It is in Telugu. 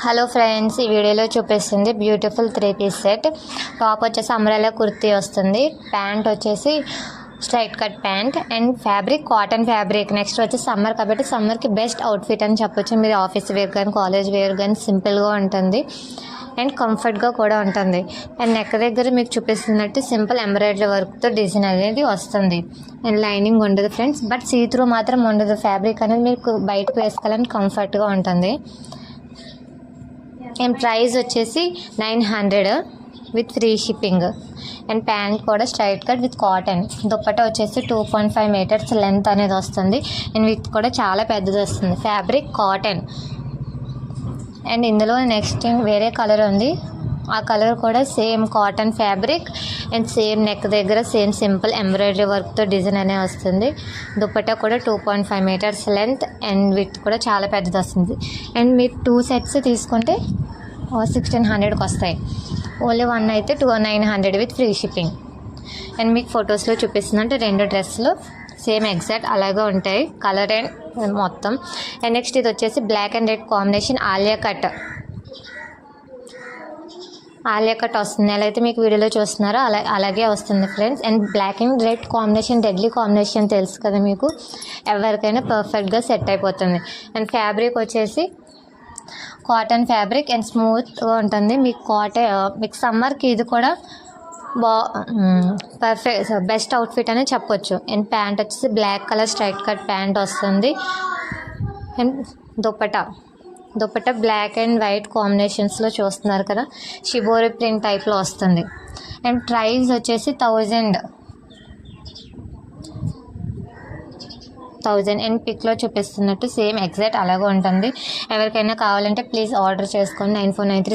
హలో ఫ్రెండ్స్, ఈ వీడియోలో చూపిస్తుంది బ్యూటిఫుల్ 3-piece సెట్. టాప్ వచ్చేసి అంబ్రెల్లా కుర్తీ వస్తుంది. ప్యాంట్ వచ్చేసి straight cut pant and fabric cotton fabric. Next వచ్చి సమ్మర్ కాబట్టి సమ్మర్కి బెస్ట్ అవుట్ఫిట్ అని చెప్పొచ్చు. మీరు ఆఫీస్ వేర్ కానీ కాలేజ్ వేర్ కానీ సింపుల్గా ఉంటుంది అండ్ కంఫర్ట్గా కూడా ఉంటుంది. అండ్ నెక్ దగ్గర మీకు చూపిస్తున్నట్టు సింపుల్ ఎంబ్రాయిడరీ వర్క్తో డిజైన్ అనేది వస్తుంది. అండ్ లైనింగ్ ఉండదు ఫ్రెండ్స్, బట్ సీ త్రూ మాత్రం ఉండదు. ఫ్యాబ్రిక్ అనేది మీకు బయటకు వేసుకోవాలని కంఫర్ట్గా ఉంటుంది. అండ్ ప్రైస్ వచ్చేసి 900 with free shipping. And pant కూడా straight cut with cotton. Dupatta వచ్చేసి 2.5 మీటర్స్ లెంత్ అనేది వస్తుంది. అండ్ విత్ కూడా చాలా పెద్దది వస్తుంది. Fabric cotton. అండ్ ఇందులో నెక్స్ట్ వేరే కలర్ ఉంది. ఆ కలర్ కూడా same cotton fabric and same neck దగ్గర సేమ్ సింపుల్ ఎంబ్రాయిడరీ వర్క్తో డిజైన్ అనేది వస్తుంది. దుప్పట్టా కూడా 2.5 మీటర్స్ లెంత్ అండ్ విత్ కూడా చాలా పెద్దది వస్తుంది. అండ్ మీరు 2 సెట్స్ తీసుకుంటే 1600కి వస్తాయి. ఓన్లీ 1 అయితే 900 విత్ ఫ్రీ షిప్పింగ్. అండ్ మీకు ఫొటోస్లో చూపిస్తుందంటే 2 డ్రెస్సులు సేమ్ ఎగ్జాక్ట్ అలాగే ఉంటాయి, కలర్ అండ్ మొత్తం. అండ్ నెక్స్ట్ ఇది వచ్చేసి black and red combination Alia cut వస్తుంది. ఎలా అయితే మీకు వీడియోలో చూస్తున్నారో అలాగే వస్తుంది friends. And black and red combination deadly combination తెలుసు కదా మీకు, ఎవరికైనా పర్ఫెక్ట్గా సెట్ అయిపోతుంది. అండ్ ఫ్యాబ్రిక్ వచ్చేసి కాటన్ ఫ్యాబ్రిక్ అండ్ స్మూత్గా ఉంటుంది. మీకు సమ్మర్కి ఇది కూడా పర్ఫెక్ట్ బెస్ట్ అవుట్ఫిట్ అని చెప్పొచ్చు. అండ్ ప్యాంట్ వచ్చేసి black colour straight cut pant వస్తుంది. And dupatta black and white కాంబినేషన్స్లో చూస్తున్నారు కదా, షిబోరి ప్రింట్ టైప్లో వస్తుంది. అండ్ ప్రైస్ వచ్చేసి 1000 అండ్ పిక్లో చూపిస్తున్నట్టు సేమ్ ఎగ్జాక్ట్ అలాగే ఉంటుంది. ఎవరికైనా కావాలంటే ప్లీజ్ ఆర్డర్ చేసుకోండి. 9493